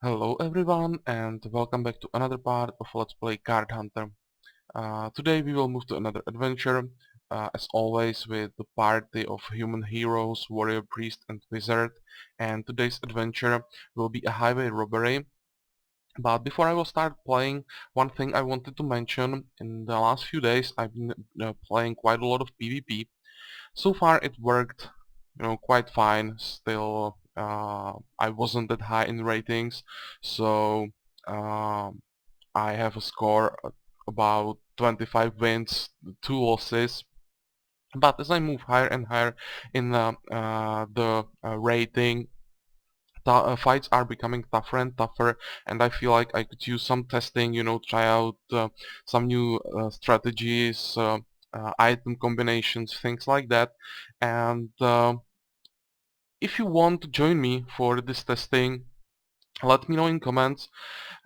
Hello everyone and welcome back to another part of Let's Play Card Hunter. Today we will move to another adventure, as always with the party of human heroes, warrior, priest and wizard, and today's adventure will be a highway robbery. But before I will start playing, one thing I wanted to mention: in the last few days I've been playing quite a lot of PvP. So far it worked, quite fine. Still, I wasn't that high in ratings, so um, I have a score about 25 wins, 2 losses. But as I move higher and higher in the rating, fights are becoming tougher and tougher, and I feel like I could use some testing, try out some new strategies, item combinations, things like that. And if you want to join me for this testing, let me know in comments.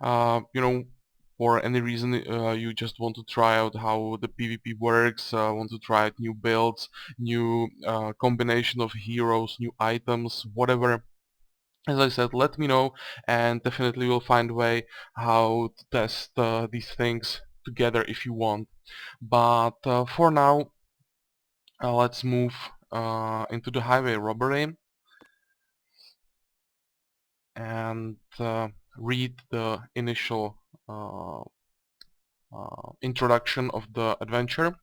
For any reason you just want to try out how the PvP works, want to try out new builds, new combination of heroes, new items, whatever. As I said, let me know, and definitely we'll find a way how to test these things together if you want. But for now, let's move into the highway robbery and read the initial uh, introduction of the adventure.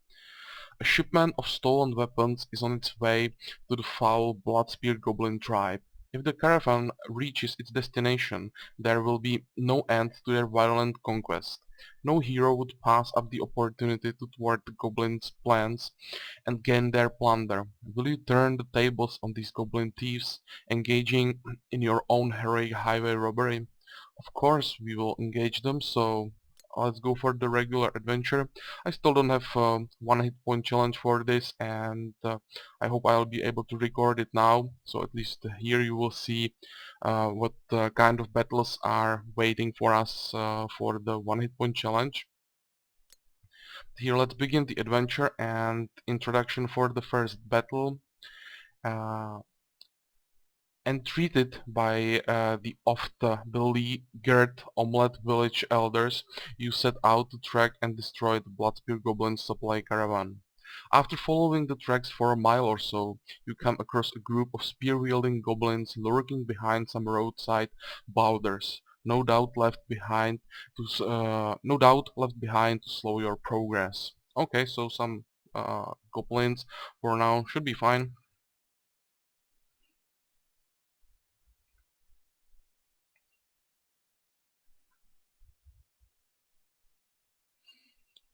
A shipment of stolen weapons is on its way to the foul Bloodspear Goblin tribe. If the caravan reaches its destination, there will be no end to their violent conquest. No hero would pass up the opportunity to thwart the goblins' plans and gain their plunder. Will you turn the tables on these goblin thieves, engaging in your own heroic highway robbery? Of course we will engage them, so let's go for the regular adventure. I still don't have one hit point challenge for this, and I hope I'll be able to record it now, so at least here you will see what kind of battles are waiting for us for the one hit point challenge. Here let's begin the adventure and introduction for the first battle. Uh, Entreated by the oft-beleaguered Omelette Village elders, you set out to track and destroy the Bloodspear Goblin's supply caravan. After following the tracks for a mile or so, you come across a group of spear-wielding goblins lurking behind some roadside boulders, no doubt left behind to slow your progress. Okay, so some goblins for now should be fine.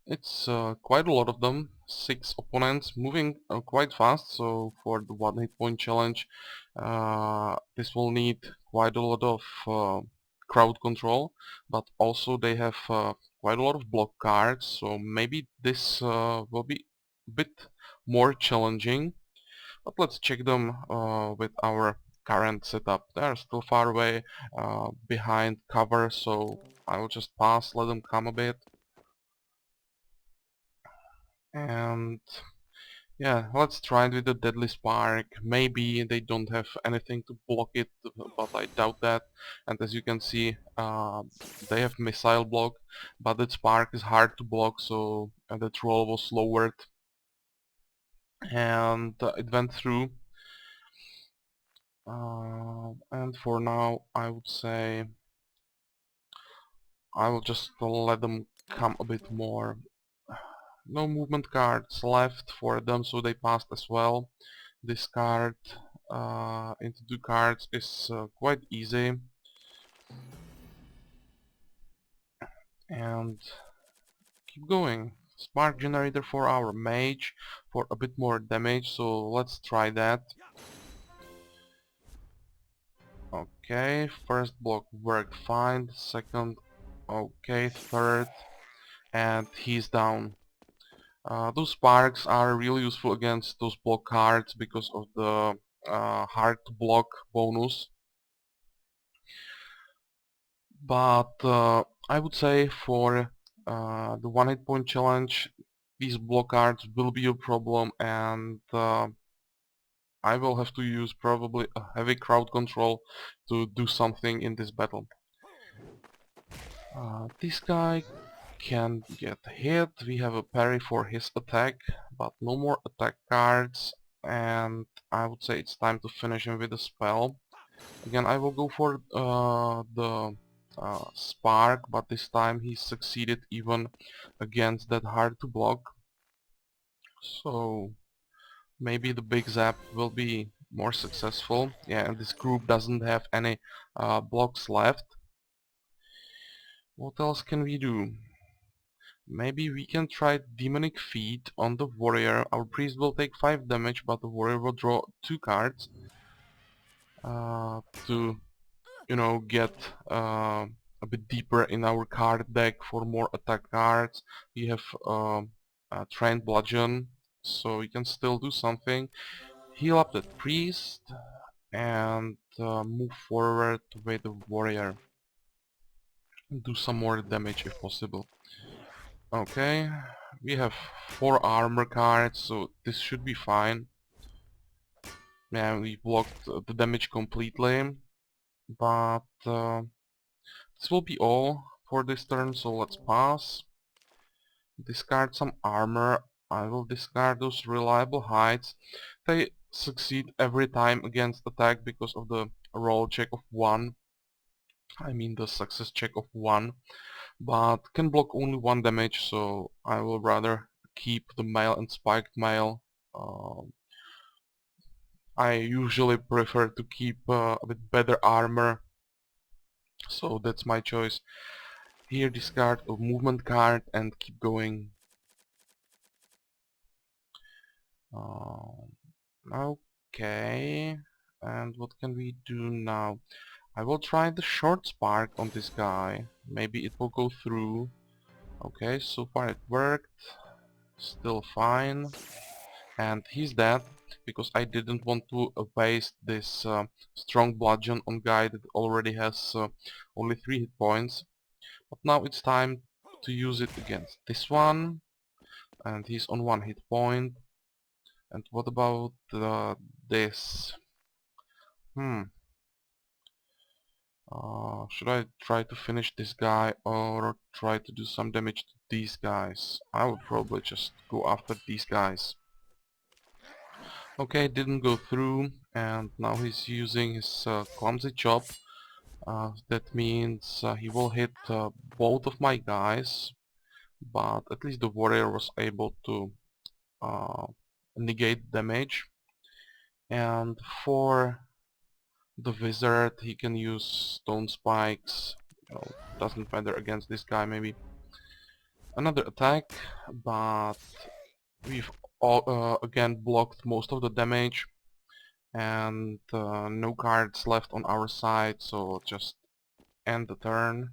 It's quite a lot of them, 6 opponents, moving quite fast, so for the one hit point challenge this will need quite a lot of crowd control, but also they have quite a lot of block cards, so maybe this will be a bit more challenging, but let's check them with our current setup. They are still far away behind cover, so I will just pass, let them come a bit. And yeah, let's try it with the Deadly Spark. Maybe they don't have anything to block it, but I doubt that. And as you can see, they have Missile block, but the Spark is hard to block, so the troll was lowered. And it went through. And for now, I would say I will just let them come a bit more. No movement cards left for them, so they passed as well. Discard into 2 cards is quite easy, and keep going. Spark generator for our mage for a bit more damage, so let's try that. Okay, first block worked fine, second, okay, third, and he's down. Those sparks are really useful against those block cards because of the hard to block bonus. But I would say for the one hit point challenge, these block cards will be a problem, and I will have to use probably a heavy crowd control to do something in this battle. This guy can get hit. We have a parry for his attack, but no more attack cards, and I would say it's time to finish him with a spell. Again, I will go for the spark, but this time he succeeded even against that hard to block. So maybe the big zap will be more successful. Yeah, and this group doesn't have any blocks left. What else can we do? Maybe we can try Demonic Feet on the warrior. Our priest will take 5 damage, but the warrior will draw 2 cards to, get a bit deeper in our card deck for more attack cards. We have Trained Bludgeon, so we can still do something. Heal up that priest and move forward with the warrior. Do some more damage if possible. Okay, we have 4 armor cards, so this should be fine. Yeah, we blocked the damage completely, but this will be all for this turn, so let's pass. Discard some armor. I will discard those reliable hides. They succeed every time against attack because of the roll check of 1. I mean the success check of 1. But can block only 1 damage, so I will rather keep the mail and spiked mail. I usually prefer to keep a bit better armor, so that's my choice. Here discard a movement card and keep going. Okay, and what can we do now? I will try the short spark on this guy. Maybe it will go through. Okay, so far it worked. Still fine. And he's dead, because I didn't want to waste this strong bludgeon on guy that already has only 3 hit points. But now it's time to use it against this one, and he's on 1 hit point. And what about this? Should I try to finish this guy or try to do some damage to these guys? I would probably just go after these guys. Okay, didn't go through, and now he's using his clumsy chop. That means he will hit both of my guys, but at least the warrior was able to uh, negate damage. And for the wizard, he can use stone spikes. Doesn't matter against this guy, maybe. Another attack, but we've again blocked most of the damage, and no cards left on our side, so just end the turn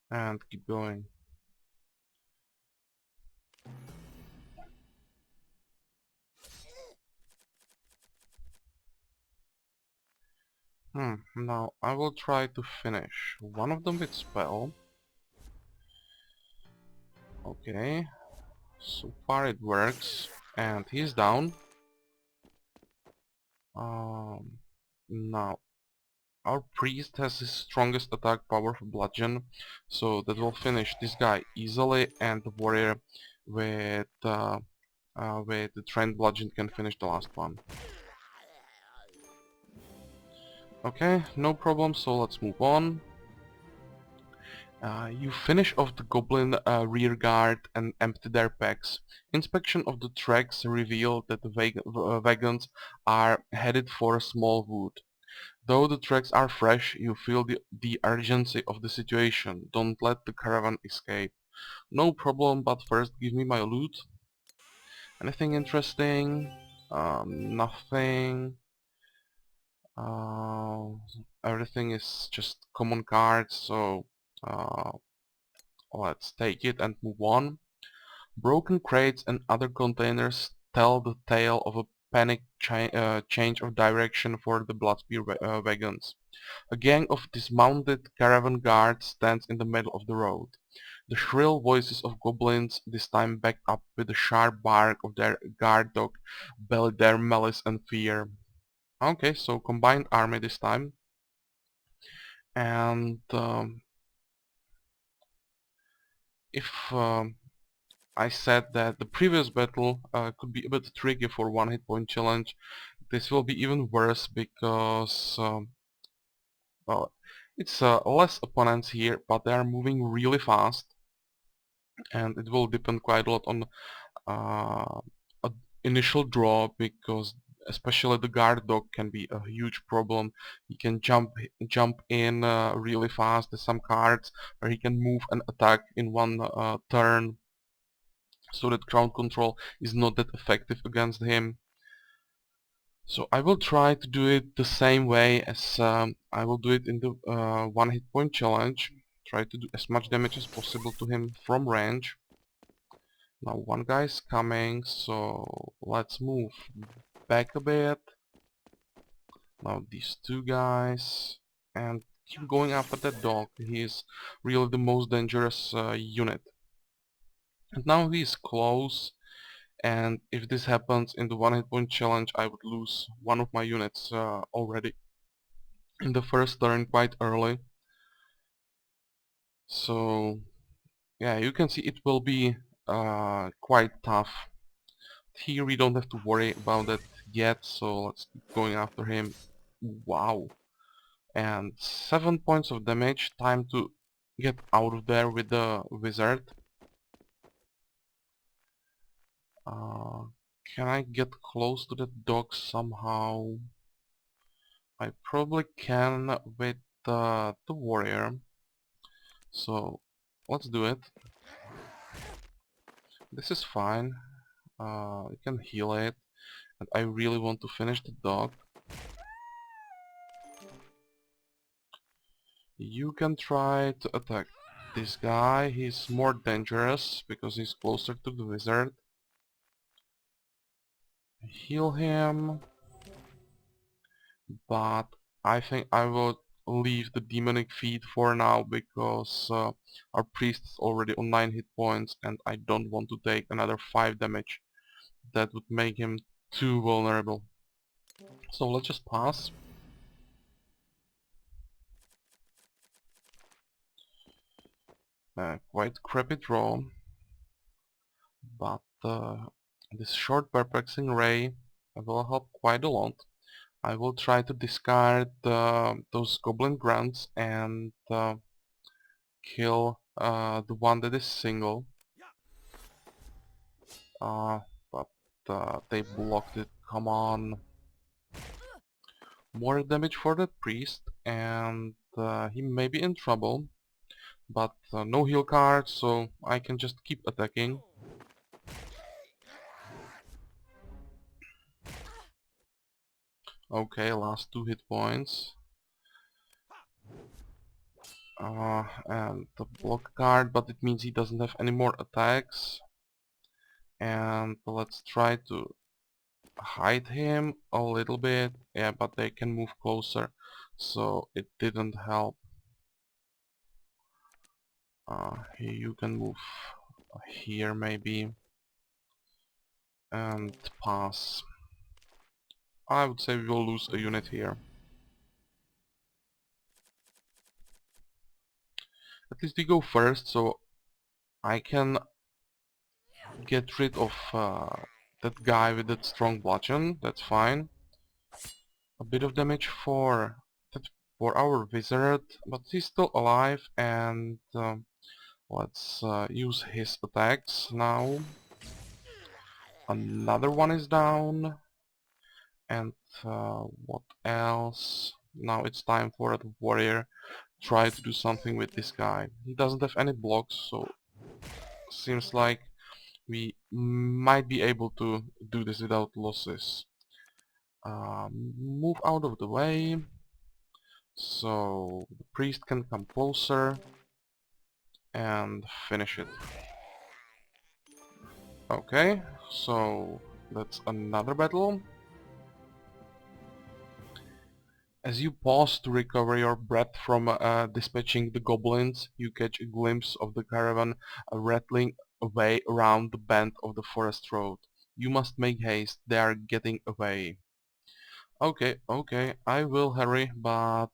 and keep going. Now I will try to finish one of them with spell. Okay, so far it works, and he's down. Now our priest has his strongest attack power for bludgeon, so that will finish this guy easily, and the warrior with the trained bludgeon can finish the last one. Okay, no problem, so let's move on. You finish off the goblin rear guard and empty their packs. Inspection of the tracks reveal that the wagons are headed for a small wood. Though the tracks are fresh, you feel the urgency of the situation. Don't let the caravan escape. No problem, but first give me my loot. Anything interesting? Nothing. Uh, Everything is just common cards, so uh, let's take it and move on. Broken crates and other containers tell the tale of a panic change of direction for the Bloodspear wagons. A gang of dismounted caravan guards stands in the middle of the road. The shrill voices of goblins, this time backed up with the sharp bark of their guard dog, belly their malice and fear. Okay, so combined army this time. And if I said that the previous battle could be a bit tricky for one hit point challenge, this will be even worse because well, it's less opponents here, but they are moving really fast, and it will depend quite a lot on uh, a initial draw, because especially the guard dog can be a huge problem. He can jump in really fast. There's some cards where he can move and attack in one turn, so that ground control is not that effective against him. So I will try to do it the same way as I will do it in the one hit point challenge. Try to do as much damage as possible to him from range. Now one guy is coming, so let's move back a bit. Now these two guys, and keep going after that dog. He is really the most dangerous unit. And now he is close, and if this happens in the one hit point challenge, I would lose one of my units already in the first turn quite early. So yeah, you can see it will be quite tough. Here we don't have to worry about that yet, so let's keep going after him. Wow. And 7 points of damage. Time to get out of there with the wizard. Uh, can I get close to the dog somehow? I probably can with the warrior. So let's do it. This is fine. You can heal it. And I really want to finish the dog. You can try to attack this guy. He's more dangerous because he's closer to the wizard. Heal him. But I think I will leave the demonic feed for now, because our priest is already on 9 hit points and I don't want to take another 5 damage. That would make him too vulnerable. So let's just pass. Quite crappy draw, but this short perplexing ray will help quite a lot. I will try to discard those goblin grunts and kill the one that is single. But they blocked it. Come on. More damage for that priest, and he may be in trouble. But no heal card, so I can just keep attacking. Okay, last 2 hit points. And the block card, but it means he doesn't have any more attacks. And let's try to hide him a little bit. Yeah, but they can move closer, so it didn't help. You can move here maybe and pass. I would say we will lose a unit here. At least we go first, so I can get rid of that guy with that strong bludgeon. That's fine. A bit of damage for our wizard, but he's still alive, and let's use his attacks now. Another one is down, and what else? Now it's time for the warrior. Try to do something with this guy. He doesn't have any blocks, so seems like we might be able to do this without losses. Move out of the way so the priest can come closer and finish it. Okay, so that's another battle. As you pause to recover your breath from dispatching the goblins, you catch a glimpse of the caravan rattling away around the bend of the forest road. You must make haste, they are getting away. Okay, okay, I will hurry, but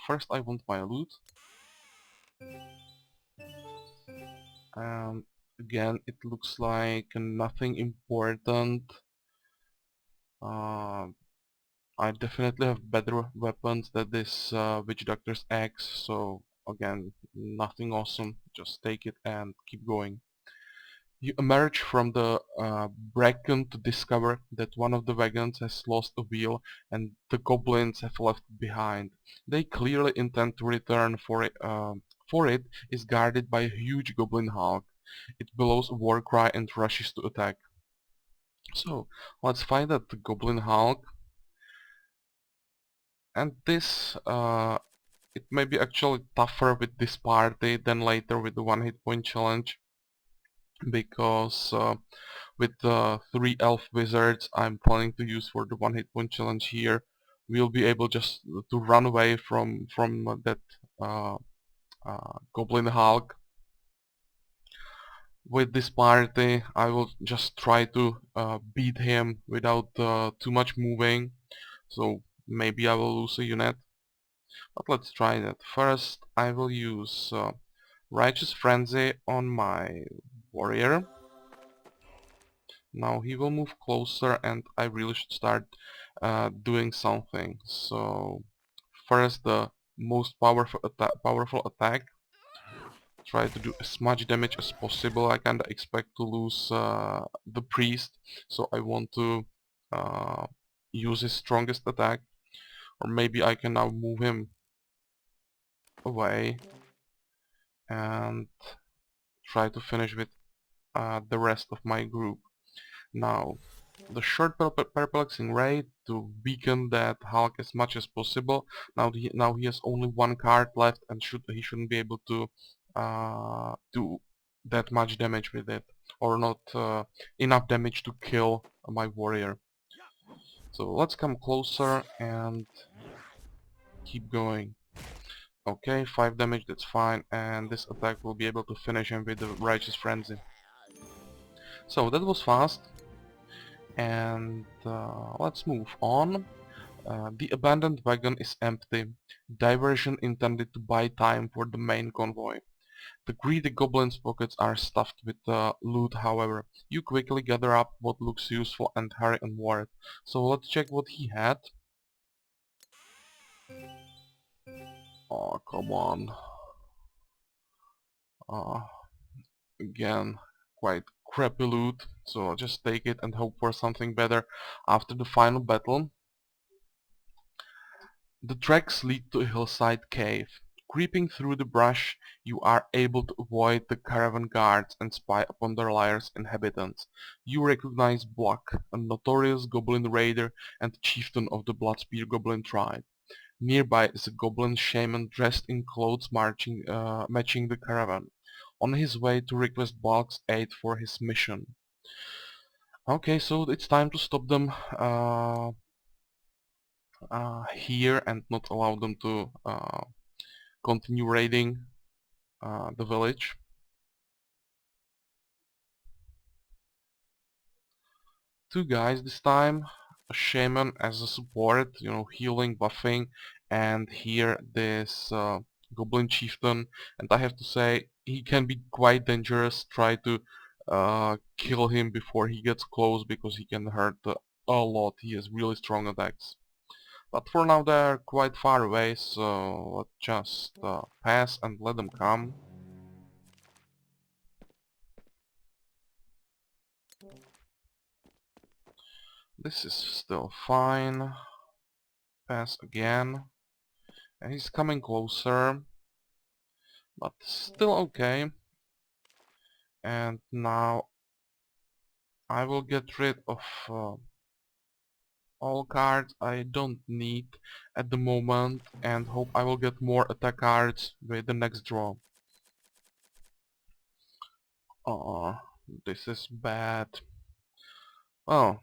first I want my loot. And again, it looks like nothing important. Uh, I definitely have better weapons than this Witch Doctor's axe, so again, nothing awesome. Just take it and keep going. You emerge from the bracken to discover that one of the wagons has lost a wheel and the goblins have left behind. They clearly intend to return for it is guarded by a huge goblin hulk. It bellows a war cry and rushes to attack. So let's find out the goblin hulk, and this it may be actually tougher with this party than later with the one hit point challenge, because with the 3 elf wizards I'm planning to use for the one hit point challenge here, we'll be able just to run away from that uh, goblin hulk. With this party I will just try to beat him without too much moving, so maybe I will lose a unit, but let's try that. First I will use Righteous Frenzy on my warrior. Now he will move closer and I really should start doing something. So first the most powerful attack. Try to do as much damage as possible. I kinda expect to lose the priest, so I want to uh, use his strongest attack. Or maybe I can now move him away and try to finish with the rest of my group. Now, the short perplexing ray to weaken that Hulk as much as possible. Now he has only one card left and he shouldn't be able to do that much damage with it, or not enough damage to kill my warrior. So let's come closer and keep going. Okay, 5 damage, that's fine, and this attack will be able to finish him with the Righteous Frenzy. So that was fast, and let's move on. The abandoned wagon is empty, diversion intended to buy time for the main convoy. The greedy goblin's pockets are stuffed with loot, however. You quickly gather up what looks useful and hurry onward. So let's check what he had. Oh, come on. Uh, Again, quite crappy loot, so just take it and hope for something better after the final battle. The tracks lead to a hillside cave. Creeping through the brush, you are able to avoid the caravan guards and spy upon the lairs inhabitants. You recognize Block, a notorious goblin raider and chieftain of the Bloodspear goblin tribe. Nearby is a goblin shaman dressed in clothes matching the caravan, on his way to request Block's aid for his mission. Okay, so it's time to stop them here and not allow them to continue raiding the village. Two guys this time, a shaman as a support, you know, healing, buffing, and here this goblin chieftain, and I have to say he can be quite dangerous. Try to kill him before he gets close because he can hurt a lot. He has really strong attacks. But for now they're quite far away, so let's just pass and let them come. This is still fine. Pass again. And he's coming closer, but still okay. And now I will get rid of all cards I don't need at the moment and hope I will get more attack cards with the next draw. Oh, this is bad. Well,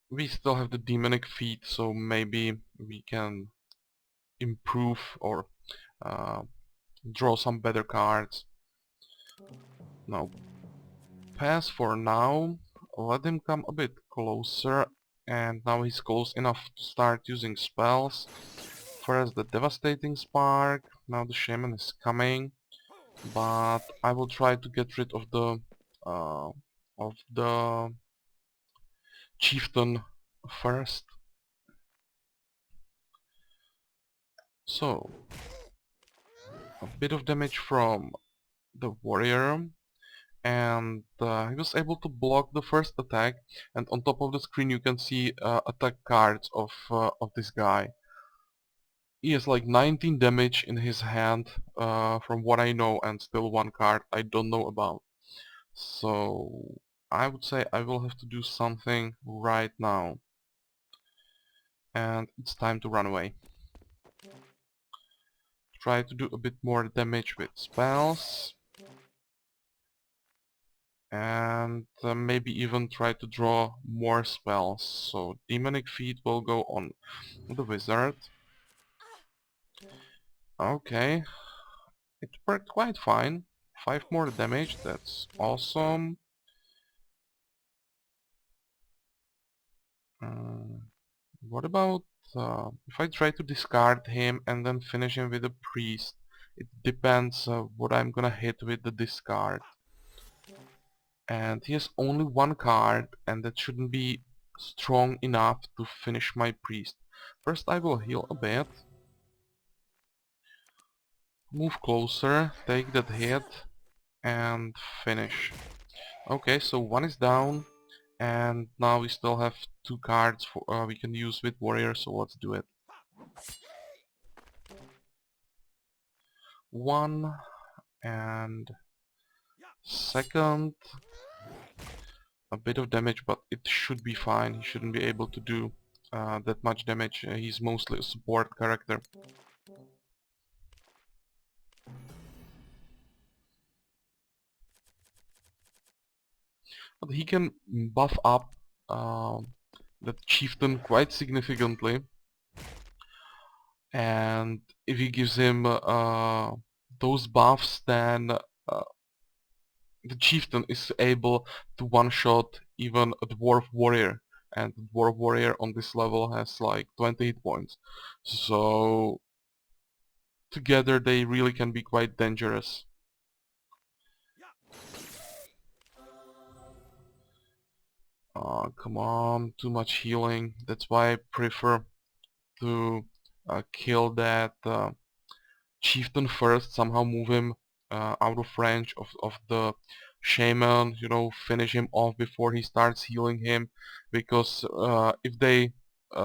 we still have the demonic feat, so maybe we can improve or uh, draw some better cards. Now, pass for now. Let him come a bit closer and now he's close enough to start using spells. First the Devastating Spark, now the Shaman is coming, but I will try to get rid uh, of the Chieftain first. So, a bit of damage from the Warrior, and he was able to block the first attack, and on top of the screen you can see attack cards of this guy. He has like 19 damage in his hand, from what I know, and still one card I don't know about. So I would say I will have to do something right now, and it's time to run away. Try to do a bit more damage with spells, and maybe even try to draw more spells. So Demonic Feet will go on the Wizard. Okay, it worked quite fine. 5 more damage, that's awesome. What about if I try to discard him and then finish him with a priest? It depends what I'm gonna hit with the discard. And he has only one card, and that shouldn't be strong enough to finish my priest. First I will heal a bit. Move closer, take that hit, and finish. Okay, so one is down, and now we still have 2 cards for, we can use with warrior, so let's do it. One, and second, a bit of damage, but it should be fine. He shouldn't be able to do that much damage. He's mostly a support character. But he can buff up the chieftain quite significantly, and if he gives him those buffs, then the chieftain is able to one-shot even a dwarf warrior, and the dwarf warrior on this level has like 20 hit points. So together they really can be quite dangerous. Come on, too much healing. That's why I prefer to kill that chieftain first, somehow move him out of range of the shaman, you know, finish him off before he starts healing him, because if they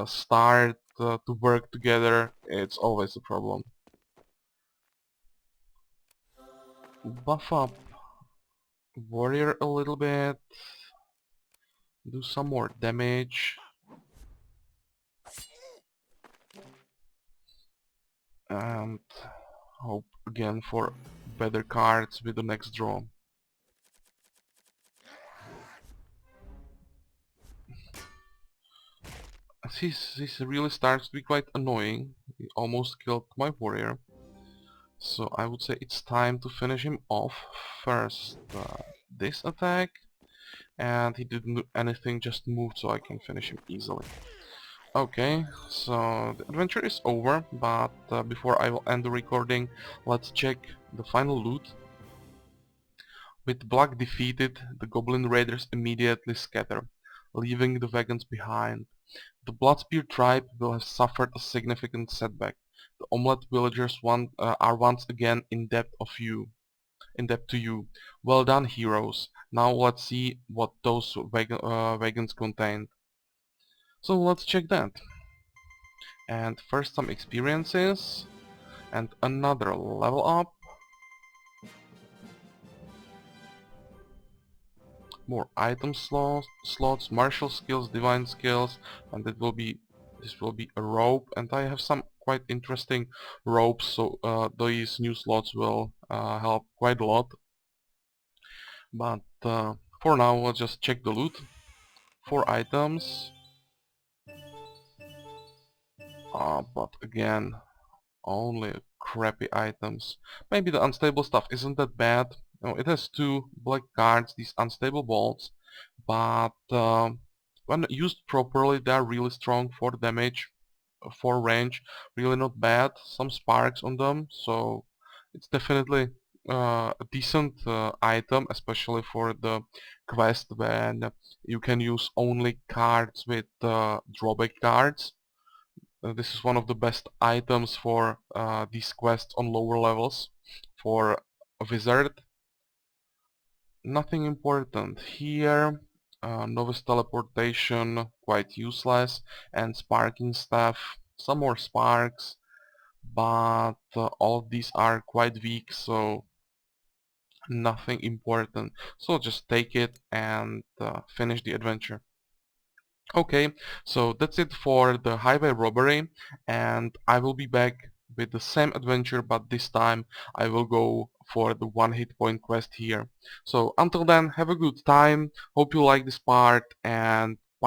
start to work together, it's always a problem. Buff up warrior a little bit, do some more damage, and hope again for better cards with the next draw. This really starts to be quite annoying. He almost killed my warrior. So I would say it's time to finish him off. First this attack, and he didn't do anything, just moved, so I can finish him easily. Okay, so the adventure is over, but before I will end the recording, let's check the final loot. With Black defeated, the Goblin Raiders immediately scatter, leaving the wagons behind. The Bloodspear tribe will have suffered a significant setback. The Omelette villagers are once again in debt to you. Well done, heroes. Now let's see what those wagons contain. So let's check that. And first some experiences, and another level up. More item slots, martial skills, divine skills, and this will be a rope, and I have some quite interesting ropes, so these new slots will help quite a lot. But for now, let's just check the loot. 4 items, but again, only crappy items. Maybe the unstable stuff isn't that bad. No, it has 2 black cards, these unstable bolts, but When used properly, they are really strong for damage, for range, really not bad. Some sparks on them, so it's definitely a decent item, especially for the quest when you can use only cards with drawback cards. This is one of the best items for these quests on lower levels for a wizard. Nothing important here. Novice teleportation, quite useless, and sparking stuff, some more sparks, but all of these are quite weak, so nothing important. So just take it and finish the adventure. Okay, so that's it for the highway robbery, and I will be back with the same adventure, but this time I will go for the one hit point quest here. So until then, have a good time, hope you like this part, and